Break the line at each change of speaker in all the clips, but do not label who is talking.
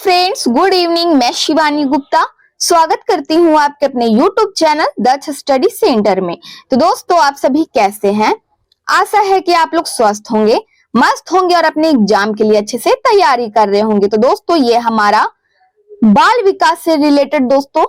Friends, good evening. मैं शिवानी गुप्ता स्वागत करती हूँ आपके अपने यूट्यूब चैनल दक्ष स्टडी सेंटर में। तो दोस्तों, आप सभी कैसे हैं? आशा है कि आप लोग स्वस्थ होंगे, मस्त होंगे और अपने एग्जाम के लिए अच्छे से तैयारी कर रहे होंगे। तो दोस्तों, ये हमारा बाल विकास से रिलेटेड दोस्तों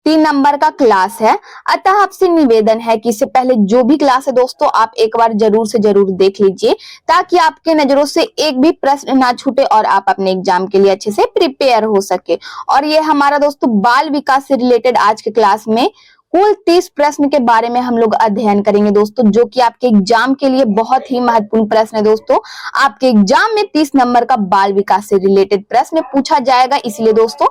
3 नंबर का क्लास है। अतः आपसे निवेदन है कि इससे पहले जो भी क्लास है दोस्तों, आप एक बार जरूर से जरूर देख लीजिए, ताकि आपके नजरों से एक भी प्रश्न ना छूटे और आप अपने एग्जाम के लिए अच्छे से प्रिपेयर हो सके। और ये हमारा दोस्तों बाल विकास से रिलेटेड आज के क्लास में कुल 30 प्रश्न के बारे में हम लोग अध्ययन करेंगे दोस्तों, जो कि आपके एग्जाम के लिए बहुत ही महत्वपूर्ण प्रश्न है दोस्तों। आपके एग्जाम में 30 नंबर का बाल विकास से रिलेटेड प्रश्न पूछा जाएगा, इसलिए दोस्तों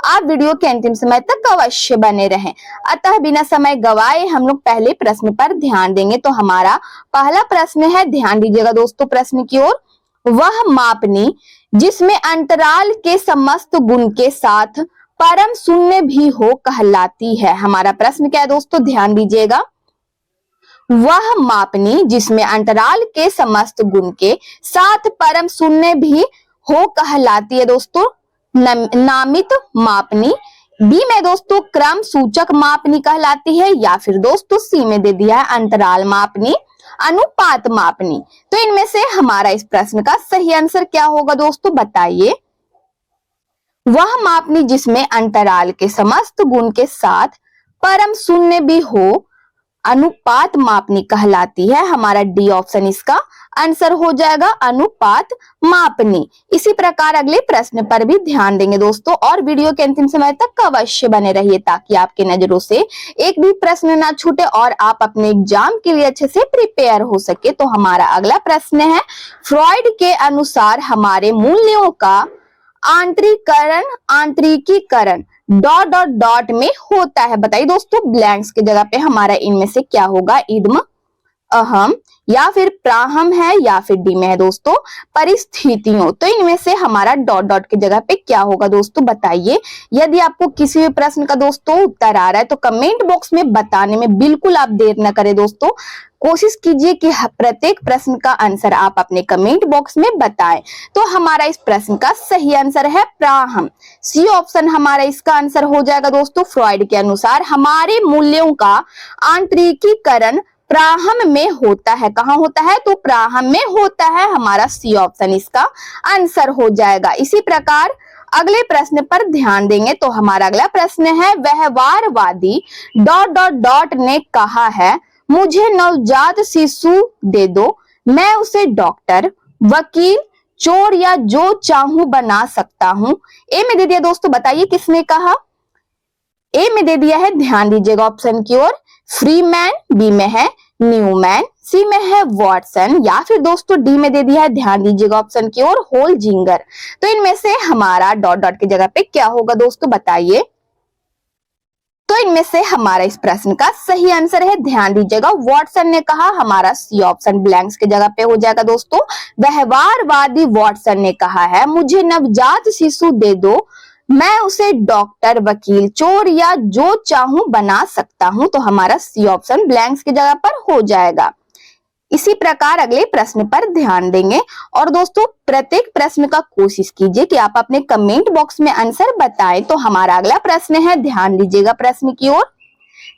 आप वीडियो के अंतिम समय तक अवश्य बने रहें। अतः बिना समय गवाए हम लोग पहले प्रश्न पर ध्यान देंगे। तो हमारा पहला प्रश्न है, ध्यान दीजिएगा दोस्तों प्रश्न की ओर। वह मापनी जिसमें अंतराल के समस्त गुण के साथ परम शून्य भी हो कहलाती है। हमारा प्रश्न क्या है दोस्तों, ध्यान दीजिएगा। वह मापनी जिसमें अंतराल के समस्त गुण के साथ परम शून्य भी हो कहलाती है दोस्तों नामित मापनी। बी में दोस्तों क्रम सूचक मापनी कहलाती है, या फिर दोस्तों सी में दे दिया है अंतराल मापनी, अनुपात मापनी। तो इनमें से हमारा इस प्रश्न का सही आंसर क्या होगा दोस्तों, बताइए। वह मापनी जिसमें अंतराल के समस्त गुण के साथ परम शून्य भी हो अनुपात मापनी कहलाती है। हमारा डी ऑप्शन इसका आंसर हो जाएगा, अनुपात मापनी। इसी प्रकार अगले प्रश्न पर भी ध्यान देंगे दोस्तों, और वीडियो के अंतिम समय तक अवश्य बने रहिए, ताकि आपके नजरों से एक भी प्रश्न ना छूटे और आप अपने एग्जाम के लिए अच्छे से प्रिपेयर हो सके। तो हमारा अगला प्रश्न है, फ्रॉइड के अनुसार हमारे मूल्यों का आंतरिकीकरण डॉट डॉट डॉट में होता है। बताइए दोस्तों, ब्लैंक्स की जगह पे हमारा इनमें से क्या होगा, इद्म, अहम, या फिर प्राहम है, या फिर डी में है दोस्तों परिस्थितियों। तो इनमें से हमारा डॉट डॉट की जगह पे क्या होगा दोस्तों, बताइए। यदि आपको किसी भी प्रश्न का दोस्तों उत्तर आ रहा है तो कमेंट बॉक्स में बताने में बिल्कुल आप देर न करें दोस्तों। कोशिश कीजिए कि प्रत्येक प्रश्न का आंसर आप अपने कमेंट बॉक्स में बताएं। तो हमारा इस प्रश्न का सही आंसर है प्राहम। सी ऑप्शन हमारा इसका आंसर हो जाएगा दोस्तों। फ्रॉइड के अनुसार हमारे मूल्यों का आंतरिकीकरण प्राहम में होता है। कहाँ होता है, तो प्राहम में होता है। हमारा सी ऑप्शन इसका आंसर हो जाएगा। इसी प्रकार अगले प्रश्न पर ध्यान देंगे। तो हमारा अगला प्रश्न है, व्यवहारवादी डॉट डॉट डॉट ने कहा है, मुझे नवजात शिशु दे दो, मैं उसे डॉक्टर, वकील, चोर या जो चाहूं बना सकता हूं। ए में दे दिया दोस्तों, बताइए किसने कहा। ए में दे दिया है, ध्यान दीजिएगा ऑप्शन की ओर, फ्रीमैन। बी में है न्यूमैन, सी में है वॉटसन, या फिर दोस्तों डी में दे दिया है, ध्यान दीजिएगा ऑप्शन की ओर, होलजिंगर। तो इनमें से हमारा डॉट डॉट की जगह पे क्या होगा दोस्तों, बताइए। तो इनमें से हमारा इस प्रश्न का सही आंसर है, ध्यान दीजिएगा, वॉटसन ने कहा। हमारा सी ऑप्शन ब्लैंक्स की जगह पे हो जाएगा दोस्तों। व्यवहारवादी वॉटसन ने कहा है, मुझे नवजात शिशु दे दो, मैं उसे डॉक्टर, वकील, चोर या जो चाहूं बना सकता हूं। तो हमारा सी ऑप्शन ब्लैंक्स की जगह पर हो जाएगा। इसी प्रकार अगले प्रश्न पर ध्यान देंगे, और दोस्तों प्रत्येक प्रश्न का कोशिश कीजिए कि आप अपने कमेंट बॉक्स में आंसर बताएं। तो हमारा अगला प्रश्न है, ध्यान दीजिएगा प्रश्न की ओर।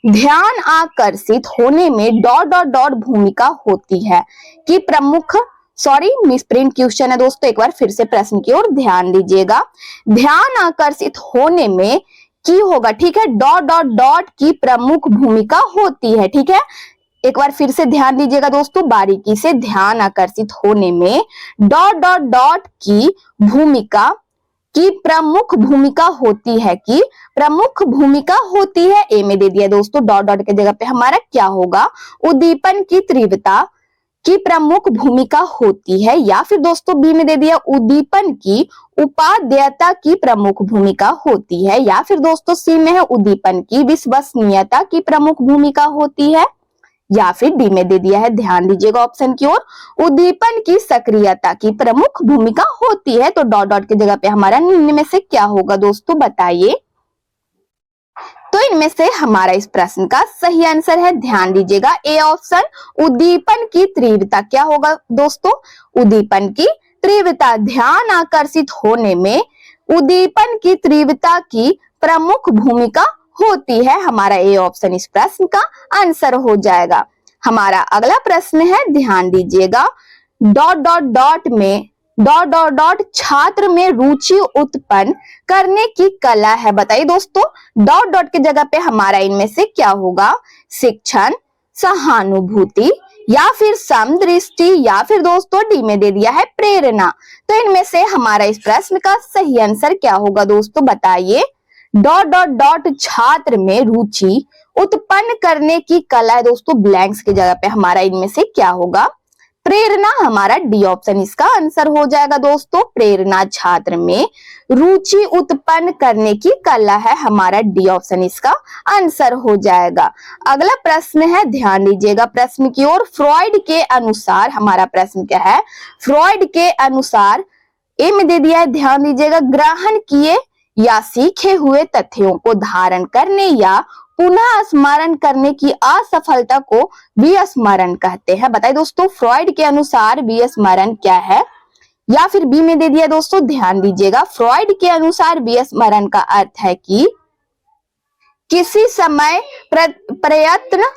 ध्यान आकर्षित होने में डॉट डॉट डॉट भूमिका होती है कि प्रमुख, सॉरी मिसप्रिंट क्वेश्चन है दोस्तों, एक बार फिर से प्रश्न की ओर ध्यान दीजिएगा। ध्यान आकर्षित होने में की होगा, ठीक है, डॉट डॉट डॉट की प्रमुख भूमिका होती है, ठीक है। एक बार फिर से ध्यान दीजिएगा दोस्तों बारीकी से। ध्यान आकर्षित होने में डॉट डॉट डॉट की भूमिका की प्रमुख भूमिका होती है, कि प्रमुख भूमिका होती है। ए में दे दिया दोस्तों, डॉट डॉट की जगह पे हमारा क्या होगा, उद्दीपन की तीव्रता की प्रमुख भूमिका होती है, या फिर दोस्तों बी में दे दिया, उद्दीपन की उपादेयता की प्रमुख भूमिका होती है, या फिर दोस्तों सी में है, उद्दीपन की विश्वसनीयता की प्रमुख भूमिका होती है, या फिर डी में दे दिया है, ध्यान दीजिएगा ऑप्शन की ओर, उद्दीपन की सक्रियता की प्रमुख भूमिका होती है। तो डॉट डॉट की जगह पे हमारा निम्न में से क्या होगा दोस्तों, बताइए। तो इनमें से हमारा इस प्रश्न का सही आंसर है, ध्यान दीजिएगा, ए ऑप्शन, उद्दीपन की तीव्रता। क्या होगा दोस्तों, उद्दीपन की तीव्रता। ध्यान आकर्षित होने में उद्दीपन की तीव्रता की प्रमुख भूमिका होती है। हमारा ए ऑप्शन इस प्रश्न का आंसर हो जाएगा। हमारा अगला प्रश्न है, ध्यान दीजिएगा, डॉट डॉट डॉट में डॉट डॉट डॉट छात्र में रुचि उत्पन्न करने की कला है। बताइए दोस्तों, डॉट डॉट की जगह पे हमारा इनमें से क्या होगा? शिक्षण, सहानुभूति, या फिर समदृष्टि, या फिर दोस्तों डी में दे दिया है प्रेरणा। तो इनमें से हमारा इस प्रश्न का सही आंसर क्या होगा दोस्तों? बताइए। डॉट डॉट डॉट छात्र में रुचि उत्पन्न करने की कला है दोस्तों, ब्लैंक्स की जगह पे हमारा इनमें से क्या होगा? प्रेरणा। हमारा डी ऑप्शन इसका आंसर हो जाएगा दोस्तों। प्रेरणा छात्र में रुचि उत्पन्न करने की कला है, हमारा डी ऑप्शन इसका आंसर हो जाएगा। अगला प्रश्न है, ध्यान दीजिएगा प्रश्न की ओर। फ्रॉइड के अनुसार, हमारा प्रश्न क्या है? फ्रॉइड के अनुसार ए में दे दिया है, ध्यान दीजिएगा, ग्रहण किए या सीखे हुए तथ्यों को धारण करने या पुनः स्मरण करने की असफलता को विस्मरण कहते हैं। बताइए दोस्तों, फ्रॉइड के अनुसार विस्मरण क्या है? या फिर बी में दे दिया दोस्तों, ध्यान दीजिएगा, फ्रॉइड के अनुसार विस्मरण का अर्थ है कि किसी समय प्रयत्न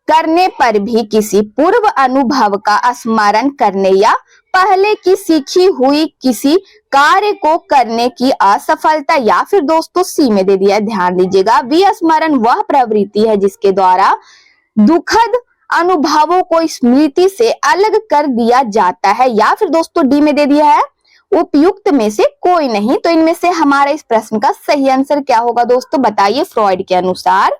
करने पर भी किसी पूर्व अनुभव का स्मरण करने या पहले की सीखी हुई किसी कार्य को करने की असफलता, या फिर दोस्तों सी में दे दिया, ध्यान दीजिएगा, विस्मरण वह प्रवृत्ति है जिसके द्वारा दुखद अनुभवों को स्मृति से अलग कर दिया जाता है, या फिर दोस्तों डी में दे दिया है, उपयुक्त में से कोई नहीं। तो इनमें से हमारा इस प्रश्न का सही आंसर क्या होगा दोस्तों? बताइए। फ्रॉइड के अनुसार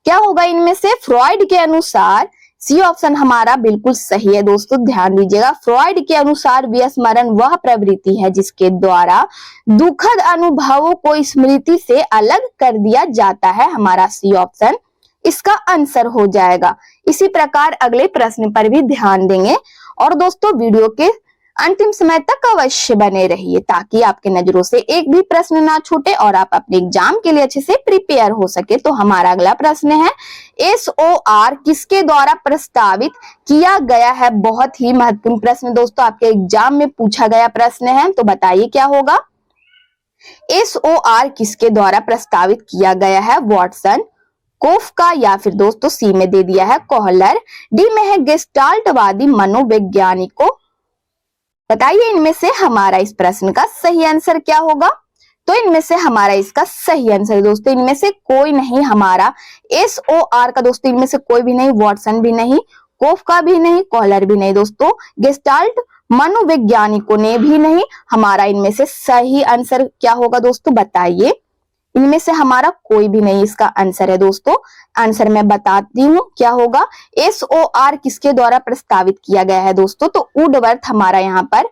क्या होगा इनमें से? फ्रॉइड के अनुसार सी ऑप्शन हमारा बिल्कुल सही है दोस्तों। ध्यान दीजिएगा, फ्रॉइड के अनुसार विस्मरण वह प्रवृत्ति है जिसके द्वारा दुखद अनुभवों को स्मृति से अलग कर दिया जाता है, हमारा सी ऑप्शन इसका आंसर हो जाएगा। इसी प्रकार अगले प्रश्न पर भी ध्यान देंगे और दोस्तों वीडियो के अंतिम समय तक अवश्य बने रहिए ताकि आपके नजरों से एक भी प्रश्न ना छूटे और आप अपने एग्जाम के लिए अच्छे से प्रिपेयर हो सके। तो हमारा अगला प्रश्न है, SOR किसके द्वारा प्रस्तावित किया गया है? बहुत ही महत्वपूर्ण प्रश्न दोस्तों, आपके एग्जाम में पूछा गया प्रश्न है। तो बताइए क्या होगा? SOR किसके द्वारा प्रस्तावित किया गया है? वॉटसन, कोफ्का, या फिर दोस्तों सी में दे दिया है कोहलर, डी में है गेस्टाल्टवादी मनोवैज्ञानिकों। बताइए इनमें से हमारा इस प्रश्न का सही आंसर क्या होगा? तो इनमें से हमारा इसका सही आंसर दोस्तों, इनमें से कोई नहीं, हमारा SOR का दोस्तों इनमें से कोई भी नहीं, वॉटसन भी नहीं, कोफ्का भी नहीं, कोहलर भी नहीं दोस्तों, गेस्टाल्ट मनोवैज्ञानिकों ने भी नहीं। हमारा इनमें से सही आंसर क्या होगा दोस्तों? बताइए। इनमें से हमारा कोई भी नहीं इसका आंसर है दोस्तों। आंसर मैं बताती हूँ क्या होगा। SOR किसके द्वारा प्रस्तावित किया गया है दोस्तों? तो वुडवर्थ, हमारा यहाँ पर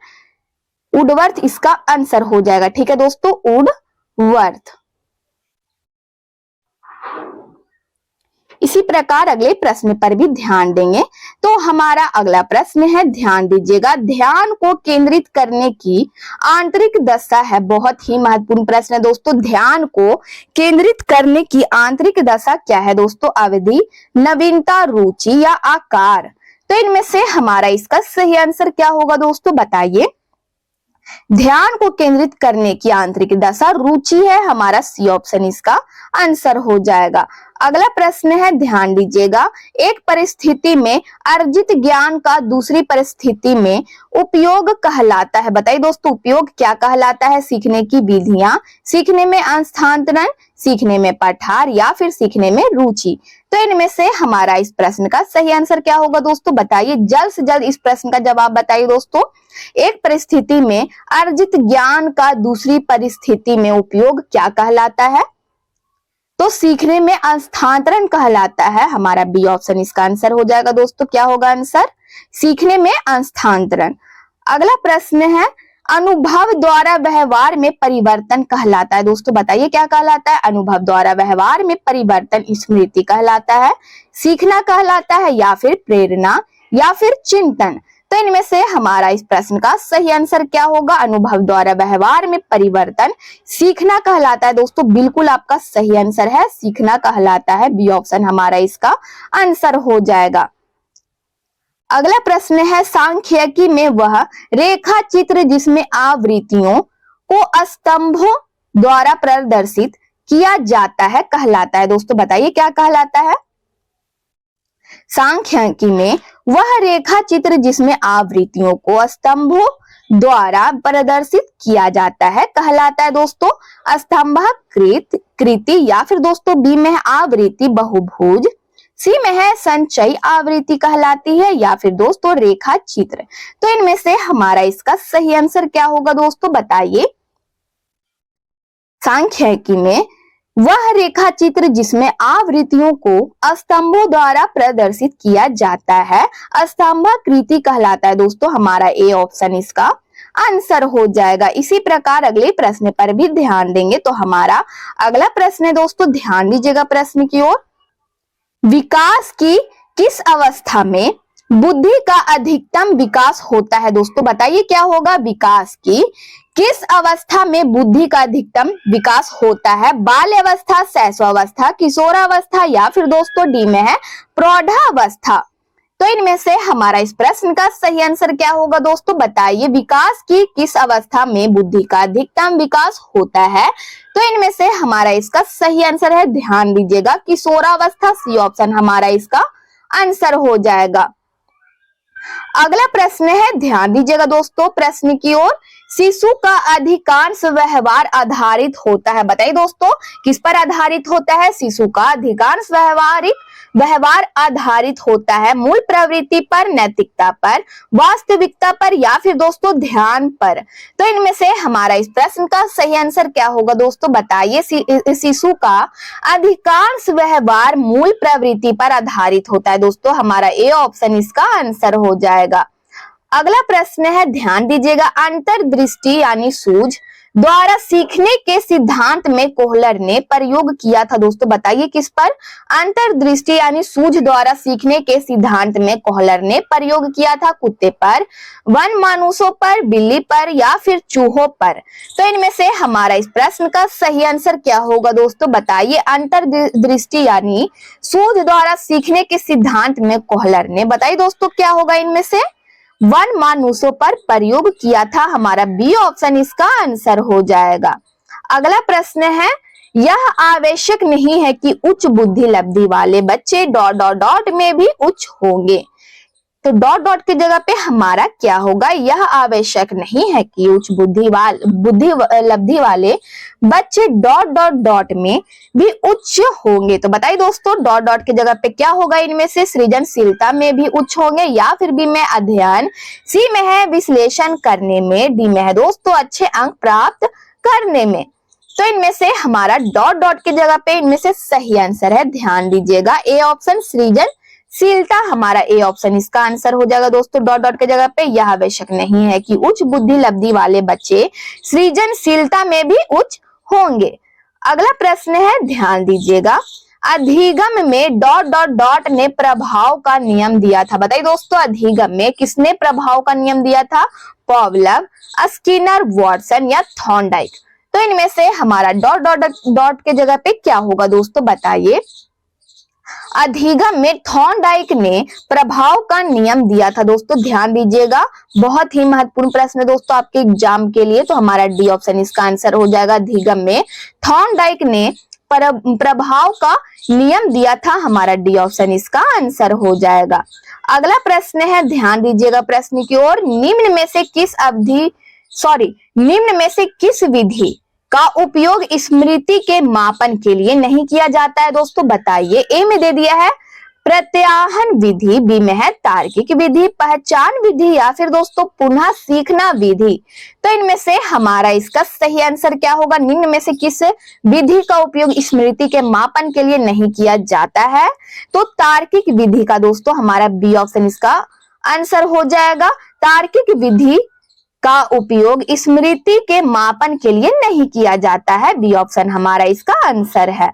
वुडवर्थ इसका आंसर हो जाएगा। ठीक है दोस्तों, वुडवर्थ। इसी प्रकार अगले प्रश्न पर भी ध्यान देंगे। तो हमारा अगला प्रश्न है, ध्यान दीजिएगा, ध्यान को केंद्रित करने की आंतरिक दशा है। बहुत ही महत्वपूर्ण प्रश्न है दोस्तों। ध्यान को केंद्रित करने की आंतरिक दशा क्या है दोस्तों? अवधि, नवीनता, रुचि या आकार। तो इनमें से हमारा इसका सही आंसर क्या होगा दोस्तों? बताइए। ध्यान को केंद्रित करने की आंतरिक दशा रुचि है, हमारा सी ऑप्शन इसका आंसर हो जाएगा। अगला प्रश्न है, ध्यान दीजिएगा, एक परिस्थिति में अर्जित ज्ञान का दूसरी परिस्थिति में उपयोग कहलाता है। बताइए दोस्तों, उपयोग क्या कहलाता है? सीखने की विधियां, सीखने में स्थानांतरण, सीखने में पठार, या फिर सीखने में रुचि। तो इनमें से हमारा इस प्रश्न का सही आंसर क्या होगा दोस्तों? बताइए। जल्द से जल्द इस प्रश्न का जवाब बताइए दोस्तों। एक परिस्थिति में अर्जित ज्ञान का दूसरी परिस्थिति में उपयोग क्या कहलाता है? तो सीखने में स्थानांतरण कहलाता है, हमारा बी ऑप्शन इसका आंसर हो जाएगा दोस्तों। क्या होगा आंसर? सीखने में स्थानांतरण। अगला प्रश्न है, अनुभव द्वारा व्यवहार में परिवर्तन कहलाता है। दोस्तों बताइए क्या कहलाता है? अनुभव द्वारा व्यवहार में परिवर्तन स्मृति कहलाता है, सीखना कहलाता है, या फिर प्रेरणा, या फिर चिंतन। तो इनमें से हमारा इस प्रश्न का सही आंसर क्या होगा? अनुभव द्वारा व्यवहार में परिवर्तन सीखना कहलाता है दोस्तों। बिल्कुल आपका सही आंसर है, सीखना कहलाता है। बी ऑप्शन हमारा इसका आंसर हो जाएगा। अगला प्रश्न है, सांख्यिकी में वह रेखा चित्र जिसमें आवृत्तियों को स्तंभों द्वारा प्रदर्शित किया जाता है कहलाता है। दोस्तों बताइए क्या कहलाता है? सांख्यिकी में वह रेखा चित्र जिसमें आवृत्तियों को स्तंभों द्वारा प्रदर्शित किया जाता है कहलाता है। दोस्तों स्तंभाकृत कृति, या फिर दोस्तों बी में है आवृत्ति बहुभुज, सी में है संचयी आवृत्ति कहलाती है, या फिर दोस्तों रेखा चित्र। तो इनमें से हमारा इसका सही आंसर क्या होगा दोस्तों बताइए? सांख्यिकी में वह रेखा चित्र जिसमें आवृत्तियों को स्तंभों द्वारा प्रदर्शित किया जाता है स्तंभाकृति कहलाता है। दोस्तों हमारा ए ऑप्शन इसका आंसर हो जाएगा। इसी प्रकार अगले प्रश्न पर भी ध्यान देंगे। तो हमारा अगला प्रश्न है दोस्तों, ध्यान दीजिएगा प्रश्न की ओर। विकास की किस अवस्था में बुद्धि का अधिकतम विकास होता है? दोस्तों बताइए क्या होगा? विकास की किस अवस्था में बुद्धि का अधिकतम विकास होता है? बाल्यावस्था, शैशवावस्था, किशोरावस्था, या फिर दोस्तों डी में है प्रौढ़ावस्था। तो इनमें से हमारा इस प्रश्न का सही आंसर क्या होगा दोस्तों बताइए? विकास की किस अवस्था में बुद्धि का अधिकतम विकास होता है? तो इनमें से हमारा इसका सही आंसर है, ध्यान दीजिएगा, किशोरावस्था। सी ऑप्शन हमारा इसका आंसर हो जाएगा। अगला प्रश्न है, ध्यान दीजिएगा दोस्तों प्रश्न की ओर। शिशु का अधिकांश व्यवहार आधारित होता है। बताइए दोस्तों किस पर आधारित होता है? शिशु का अधिकांश व्यवहार आधारित होता है मूल प्रवृत्ति पर, नैतिकता पर, वास्तविकता पर, या फिर दोस्तों ध्यान पर। तो इनमें से हमारा इस प्रश्न का सही आंसर क्या होगा दोस्तों बताइए? शिशु का अधिकांश व्यवहार मूल प्रवृत्ति पर आधारित होता है। दोस्तों हमारा ए ऑप्शन इसका आंसर हो जाएगा। अगला प्रश्न है, ध्यान दीजिएगा, अंतर्दृष्टि यानी सूझ द्वारा सीखने के सिद्धांत में कोहलर ने प्रयोग किया था। दोस्तों बताइए किस पर? अंतर्दृष्टि यानी सूझ द्वारा सीखने के सिद्धांत में कोहलर ने प्रयोग किया था कुत्ते पर, वन मानुषों पर, बिल्ली पर, या फिर चूहों पर। तो इनमें से हमारा इस प्रश्न का सही आंसर क्या होगा दोस्तों बताइए? अंतर्दृष्टि यानी सूझ द्वारा सीखने के सिद्धांत में कोहलर ने, बताइए दोस्तों क्या होगा इनमें से? वन मानुषों पर प्रयोग किया था। हमारा बी ऑप्शन इसका आंसर हो जाएगा। अगला प्रश्न है, यह आवश्यक नहीं है कि उच्च बुद्धि लब्धि वाले बच्चे डॉट डॉट डॉट में भी उच्च होंगे। तो डॉट डॉट की जगह पे हमारा क्या होगा? यह आवश्यक नहीं है कि उच्च बुद्धि लब्धि वाले बच्चे डॉट डॉट डॉट में भी उच्च होंगे। तो बताइए दोस्तों डॉट डॉट की जगह पे क्या होगा? इनमें से सृजनशीलता में भी उच्च होंगे, या फिर बी में अध्ययन, सी में है विश्लेषण करने में, डी में है दोस्तों अच्छे अंक प्राप्त करने में। तो इनमें से हमारा डॉट डॉट की जगह पे इनमें से सही आंसर है, ध्यान दीजिएगा, ए ऑप्शन सृजनशीलता। हमारा ए ऑप्शन इसका आंसर हो जाएगा दोस्तों। डॉट डॉट की जगह पे यह आवश्यक नहीं है कि उच्च बुद्धि लब्धि वाले बच्चे सृजनशीलता में भी उच्च होंगे। अगला प्रश्न है, ध्यान दीजिएगा, अधिगम में डॉट डॉट डॉट ने प्रभाव का नियम दिया था। बताइए दोस्तों अधिगम में किसने प्रभाव का नियम दिया था? पॉवलव, स्किनर, वॉटसन, या थॉर्नडाइक। तो इनमें से हमारा डॉट डॉट डॉट के जगह पे क्या होगा दोस्तों बताइए? अधिगम में थॉर्नडाइक ने प्रभाव का नियम दिया था। दोस्तों ध्यान दीजिएगा, बहुत ही महत्वपूर्ण प्रश्न है दोस्तों आपके एग्जाम के लिए। तो हमारा डी ऑप्शन इसका आंसर हो जाएगा। अधिगम में थॉर्नडाइक ने प्रभाव का नियम दिया था। हमारा डी ऑप्शन इसका आंसर हो जाएगा। अगला प्रश्न है, ध्यान दीजिएगा प्रश्न की ओर। निम्न में से किस विधि का उपयोग स्मृति के मापन के लिए नहीं किया जाता है? दोस्तों बताइए। ए में दे दिया है प्रत्याहन विधि, बी में है तार्किक विधि, पहचान विधि, या फिर दोस्तों पुनः सीखना विधि। तो इनमें से हमारा इसका सही आंसर क्या होगा? निम्न में से किस विधि का उपयोग स्मृति के मापन के लिए नहीं किया जाता है? तो तार्किक विधि का दोस्तों हमारा बी ऑप्शन इसका आंसर हो जाएगा। तार्किक विधि का उपयोग स्मृति के मापन के लिए नहीं किया जाता है। बी ऑप्शन हमारा इसका आंसर है।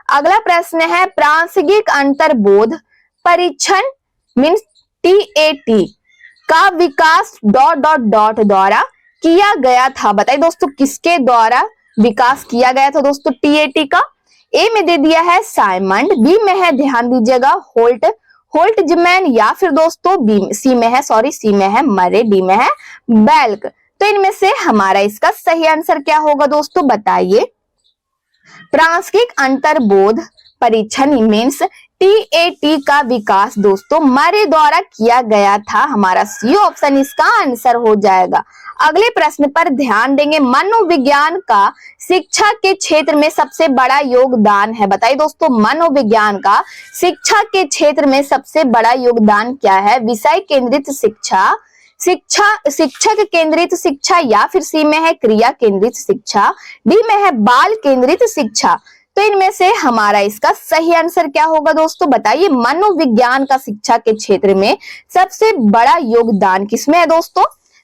अगला प्रश्न है, प्रासंगिक अंतर्बोध परीक्षण मीन्स TAT का विकास डॉट डॉट डॉट द्वारा किया गया था। बताइए दोस्तों किसके द्वारा विकास किया गया था दोस्तों TAT का? ए में दे दिया है साइमंड, बी में है, ध्यान दीजिएगा, होल्टजमैन, या फिर दोस्तों सी में है मरे, डी में है बेल्क। तो इनमें से हमारा इसका सही आंसर क्या होगा दोस्तों, बताइए। प्रासंगिक अंतर्बोध परीक्षण मीन्स TAT का विकास दोस्तों मरे द्वारा किया गया था। हमारा सी ऑप्शन इसका आंसर हो जाएगा। अगले प्रश्न पर ध्यान देंगे। मनोविज्ञान का शिक्षा के क्षेत्र में सबसे बड़ा योगदान है। बताइए दोस्तों, मनोविज्ञान का शिक्षा के क्षेत्र में सबसे बड़ा योगदान क्या है? विषय केंद्रित शिक्षा, शिक्षक केंद्रित शिक्षा, या फिर सी में है क्रिया केंद्रित शिक्षा, डी में है बाल केंद्रित शिक्षा। तो इनमें से हमारा इसका सही आंसर क्या होगा दोस्तों, बताइए। मनोविज्ञान का शिक्षा के क्षेत्र में सबसे बड़ा योगदान किसमें है दोस्तों?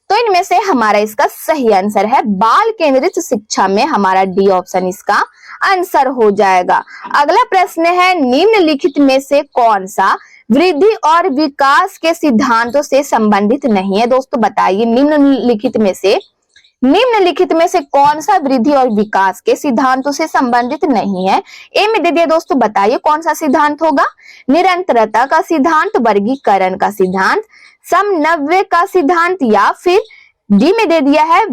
तो इनमें से हमारा इसका सही आंसर है बाल केंद्रित शिक्षा में। हमारा डी ऑप्शन इसका आंसर हो जाएगा। अगला प्रश्न है, निम्नलिखित में से कौन सा वृद्धि और विकास के सिद्धांतों से संबंधित नहीं है? दोस्तों बताइए, निम्नलिखित में से कौन सा वृद्धि और विकास के सिद्धांतों से संबंधित नहीं है? ए में दे दिया दोस्तों, बताइए कौन सा सिद्धांत होगा? निरंतरता का सिद्धांत, वर्गीकरण का सिद्धांत, समन्वय का सिद्धांत, या फिर डी में दे दिया है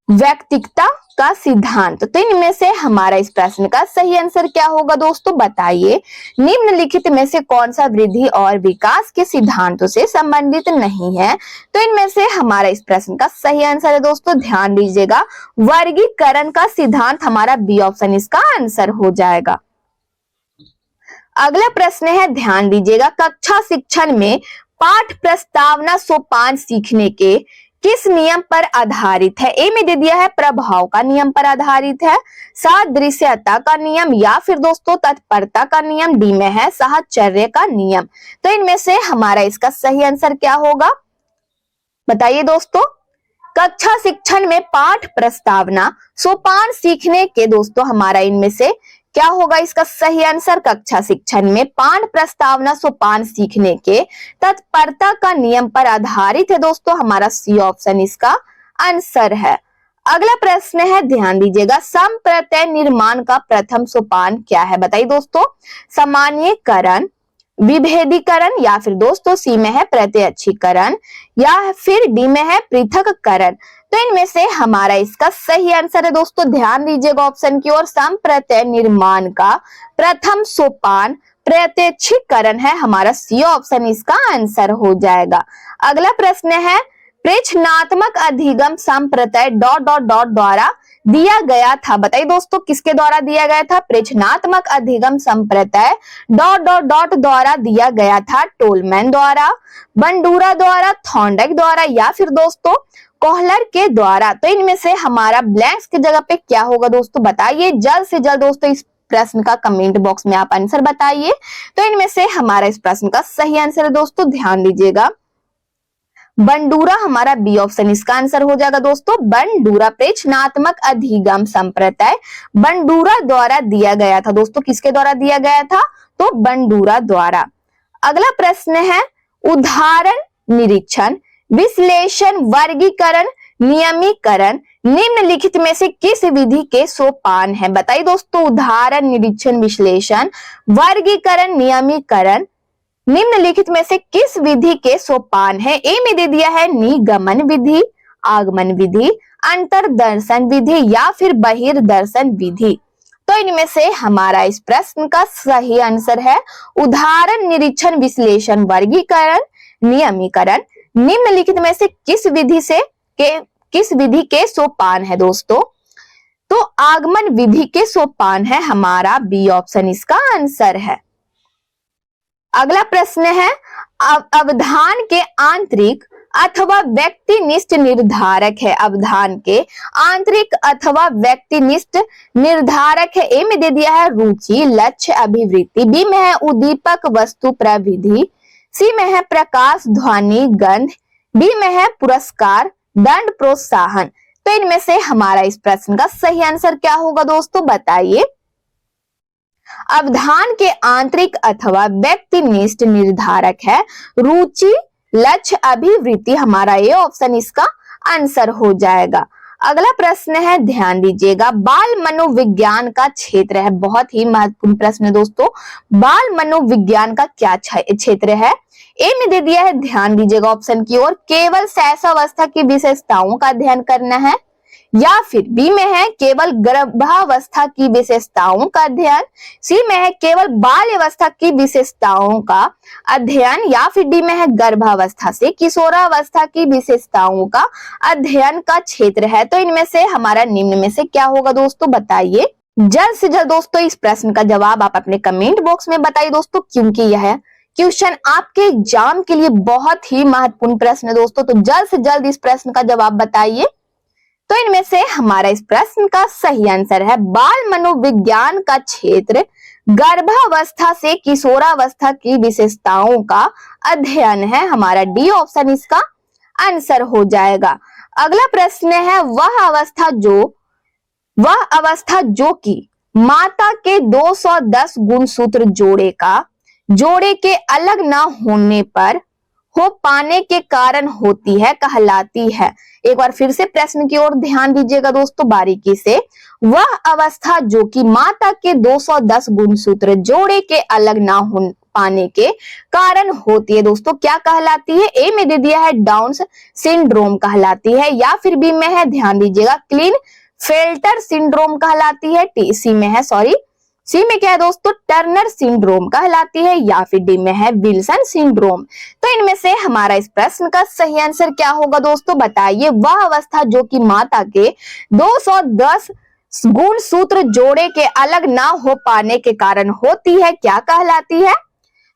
व्यक्तिकता का सिद्धांत। तो इनमें से हमारा इस प्रश्न का सही आंसर क्या होगा दोस्तों, बताइए। निम्नलिखित में से कौन सा वृद्धि और विकास के सिद्धांतों से संबंधित नहीं है? तो इनमें से हमारा इस प्रश्न का सही आंसर है दोस्तों, ध्यान दीजिएगा, वर्गीकरण का सिद्धांत। हमारा बी ऑप्शन इसका आंसर हो जाएगा। अगला प्रश्न है, ध्यान दीजिएगा, कक्षा शिक्षण में पाठ प्रस्तावना सोपान सीखने के किस नियम पर आधारित है? ए में दे दिया है प्रभाव का नियम पर आधारित है, सादृश्यता का नियम, या फिर दोस्तों तत्परता का नियम, डी में है साहचर्य का नियम। तो इनमें से हमारा इसका सही आंसर क्या होगा, बताइए दोस्तों। कक्षा शिक्षण में पाठ प्रस्तावना सोपान सीखने के दोस्तों हमारा इनमें से क्या होगा इसका सही आंसर? कक्षा शिक्षण में पाठ प्रस्तावना सोपान सीखने के तत्परता का नियम पर आधारित है दोस्तों। हमारा सी ऑप्शन इसका आंसर है। अगला प्रश्न है, ध्यान दीजिएगा, संप्रत्यय निर्माण का प्रथम सोपान क्या है? बताइए दोस्तों, सामान्यीकरण, विभेदीकरण, या फिर दोस्तों सी में है प्रत्यक्षीकरण, या फिर डी में है पृथक्करण। तो इनमें से हमारा इसका सही आंसर है दोस्तों, ध्यान दीजिएगा ऑप्शन की ओर, संप्रत्यय निर्माण का प्रथम सोपान प्रत्यक्षीकरण है। हमारा सी ऑप्शन इसका आंसर हो जाएगा। अगला प्रश्न है, प्रश्नात्मक अधिगम संप्रत्यय ... द्वारा दिया गया था। बताइए दोस्तों, किसके द्वारा दिया गया था? प्रश्नात्मक अधिगम संप्रत्यय ... द्वारा दिया गया था। टोलमैन द्वारा, बंडूरा द्वारा, थॉर्नडाइक द्वारा, या फिर दोस्तों कोहलर के द्वारा। तो इनमें से हमारा ब्लैंक्स की जगह पे क्या होगा दोस्तों, बताइए जल्द से जल्द दोस्तों। इस प्रश्न का कमेंट बॉक्स में आप आंसर बताइए। तो इनमें से हमारा इस प्रश्न का सही आंसर है दोस्तों, ध्यान दीजिएगा, बंडूरा। हमारा बी ऑप्शन इसका आंसर हो जाएगा दोस्तों, बंडूरा। प्रश्नात्मक अधिगम संप्रत्यय बंडूरा द्वारा दिया गया था दोस्तों। किसके द्वारा दिया गया था? तो बंडूरा द्वारा। अगला प्रश्न है, उदाहरण, निरीक्षण, विश्लेषण, वर्गीकरण, नियमीकरण निम्नलिखित में से किस विधि के सोपान है? बताइए दोस्तों, उदाहरण, निरीक्षण, विश्लेषण, वर्गीकरण, नियमीकरण निम्नलिखित में से किस विधि के सोपान है? ए में दे दिया है निगमन विधि, आगमन विधि, अंतर्दर्शन विधि, या फिर बहिर्दर्शन विधि। तो इनमें से हमारा इस प्रश्न का सही आंसर है उदाहरण, निरीक्षण, विश्लेषण, वर्गीकरण, नियमीकरण निम्नलिखित में से किस विधि के सोपान है दोस्तों? तो आगमन विधि के सोपान है। हमारा बी ऑप्शन इसका आंसर है। अगला प्रश्न है, अवधान के आंतरिक अथवा व्यक्तिनिष्ठ निर्धारक है। अवधान के आंतरिक अथवा व्यक्तिनिष्ठ निर्धारक है। ए में दे दिया है रुचि, लक्ष्य, अभिवृत्ति, बी में है उद्दीपक, वस्तु, प्रविधि, सी में है प्रकाश, ध्वनि, गंध, डी में है पुरस्कार, दंड, प्रोत्साहन। तो इनमें से हमारा इस प्रश्न का सही आंसर क्या होगा दोस्तों, बताइए। अवधान के आंतरिक अथवा व्यक्तिनिष्ठ निर्धारक है रुचि, लक्ष्य, अभिवृत्ति। हमारा ये ऑप्शन इसका आंसर हो जाएगा। अगला प्रश्न है, ध्यान दीजिएगा, बाल मनोविज्ञान का क्षेत्र है। बहुत ही महत्वपूर्ण प्रश्न है दोस्तों। बाल मनोविज्ञान का क्या क्षेत्र है? ए में दे दिया है, ध्यान दीजिएगा ऑप्शन की ओर, केवल शैशवावस्था की विशेषताओं का अध्ययन करना है, या फिर बी में है केवल गर्भावस्था की विशेषताओं का अध्ययन, सी में है केवल बाल्यावस्था की विशेषताओं का अध्ययन, या फिर डी में है गर्भावस्था से किशोरावस्था की विशेषताओं का अध्ययन का क्षेत्र है। तो इनमें से हमारा निम्न में से क्या होगा दोस्तों, बताइए। जल्द से जल्द दोस्तों इस प्रश्न का जवाब आप अपने कमेंट बॉक्स में बताइए दोस्तों, क्योंकि यह क्वेश्चन आपके एग्जाम के लिए बहुत ही महत्वपूर्ण प्रश्न है दोस्तों। तो जल्द से जल्द इस प्रश्न का जवाब बताइए। तो इनमें से हमारा इस प्रश्न का सही आंसर है, बाल मनोविज्ञान का क्षेत्र गर्भावस्था से किशोरावस्था की विशेषताओं का अध्ययन है। हमारा डी ऑप्शन इसका आंसर हो जाएगा। अगला प्रश्न है, वह अवस्था जो कि माता के 210 गुणसूत्र जोड़े के अलग न होने पर हो पाने के कारण होती है, कहलाती है। एक बार फिर से प्रश्न की ओर ध्यान दीजिएगा दोस्तों बारीकी से। वह अवस्था जो कि माता के 210 गुणसूत्र जोड़े के अलग ना हो पाने के कारण होती है दोस्तों, क्या कहलाती है? ए में दे दिया है डाउन सिंड्रोम कहलाती है, या फिर बी में है, ध्यान दीजिएगा, क्लीनफेल्टर सिंड्रोम कहलाती है, सी में क्या है दोस्तों, टर्नर सिंड्रोम कहलाती है, या फिर डी में है विल्सन सिंड्रोम। तो इनमें से हमारा इस प्रश्न का सही आंसर क्या होगा दोस्तों, बताइए। वह अवस्था जो कि माता के 210 गुणसूत्र जोड़े के अलग ना हो पाने के कारण होती है, क्या कहलाती है?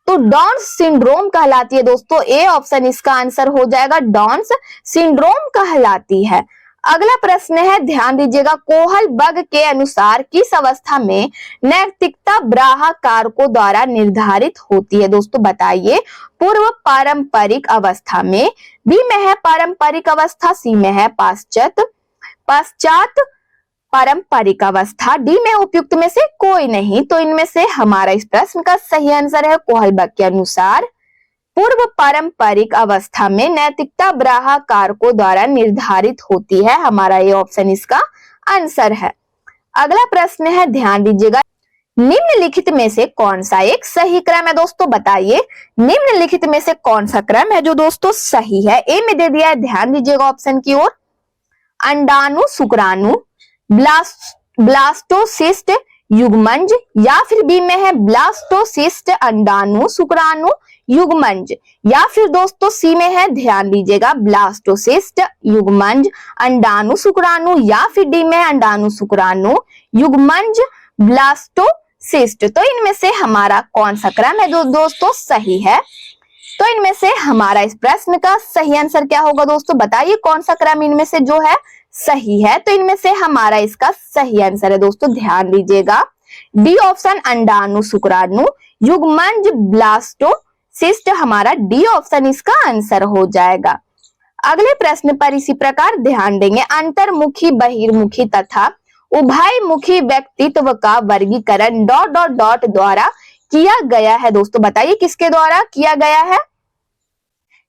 तो डाउन सिंड्रोम कहलाती है दोस्तों। ए ऑप्शन इसका आंसर हो जाएगा, डाउन सिंड्रोम कहलाती है। अगला प्रश्न है, ध्यान दीजिएगा, कोहलबर्ग के अनुसार किस अवस्था में नैतिकता बाह्य कारकों द्वारा निर्धारित होती है दोस्तों, बताइए। पूर्व पारंपरिक अवस्था में, बी में है पारंपरिक अवस्था, सी में है पश्चात पारंपरिक अवस्था, डी में उपयुक्त में से कोई नहीं। तो इनमें से हमारा इस प्रश्न का सही आंसर है, कोहलबर्ग के अनुसार पूर्व पारंपरिक अवस्था में नैतिकता बाह्य कारकों द्वारा निर्धारित होती है। हमारा ये ऑप्शन इसका आंसर है। अगला प्रश्न है, ध्यान दीजिएगा, निम्नलिखित में से कौन सा एक सही क्रम है दोस्तों, बताइए। निम्नलिखित में से कौन सा क्रम है जो दोस्तों सही है? ए में दे दिया है, ध्यान दीजिएगा ऑप्शन की ओर, अंडाणु शुक्राणु ब्लास्टोसिस्ट युग्मनज, या फिर बी में है ब्लास्टोसिस्ट अंडाणु शुक्राणु युग्मनज, या फिर दोस्तों सी में है, ध्यान दीजिएगा, ब्लास्टोसिस्ट युग्मनज अंडाणु शुक्राणु, या फिर डी में अंडाणु शुक्राणु युग्मनज ब्लास्टोसिस्ट। तो इनमें से हमारा कौन सा क्रम है जो दोस्तों सही है? तो इनमें से हमारा इस प्रश्न का सही आंसर क्या होगा दोस्तों, बताइए। कौन सा क्रम इनमें से जो है सही है? तो इनमें से हमारा इसका सही आंसर है दोस्तों, ध्यान दीजिएगा, डी ऑप्शन अंडाणु शुक्राणु युग्मनज ब्लास्टोसिस्ट, हमारा डी ऑप्शन इसका आंसर हो जाएगा। अगले प्रश्न पर इसी प्रकार ध्यान देंगे, अंतर्मुखी बहिर्मुखी तथा उभयमुखी व्यक्तित्व का वर्गीकरण ... द्वारा किया गया है दोस्तों, बताइए किसके द्वारा किया गया है?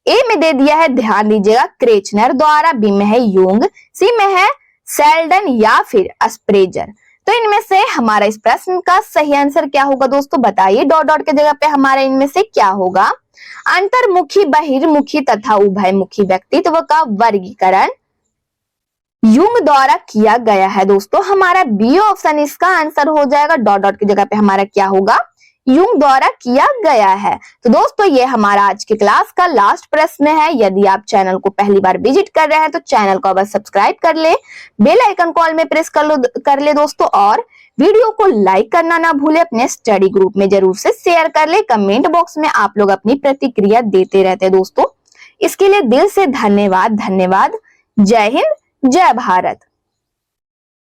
ए में दे दिया है, ध्यान दीजिएगा, क्रेचनर द्वारा, बी में है यूंग, सी में है सेल्डन, या फिर अस्प्रेजर। तो इनमें से हमारा इस प्रश्न का सही आंसर क्या होगा दोस्तों, बताइए। ... के जगह पे हमारा इनमें से क्या होगा? अंतर्मुखी बहिर्मुखी तथा उभयमुखी व्यक्तित्व का वर्गीकरण यूंग द्वारा किया गया है दोस्तों, हमारा बी ऑप्शन इसका आंसर हो जाएगा। ... की जगह पे हमारा क्या होगा? यूंग द्वारा किया गया है। तो दोस्तों ये हमारा आज की क्लास का लास्ट प्रश्न है। यदि आप चैनल को पहली बार विजिट कर रहे हैं तो चैनल को अवश्य सब्सक्राइब कर ले, बेल आइकन कॉल में प्रेस कर ले दोस्तों, और वीडियो को लाइक करना ना भूले, अपने स्टडी ग्रुप में जरूर से शेयर कर ले। कमेंट बॉक्स में आप लोग अपनी प्रतिक्रिया देते रहते दोस्तों, इसके लिए दिल से धन्यवाद। जय हिंद, जय भारत।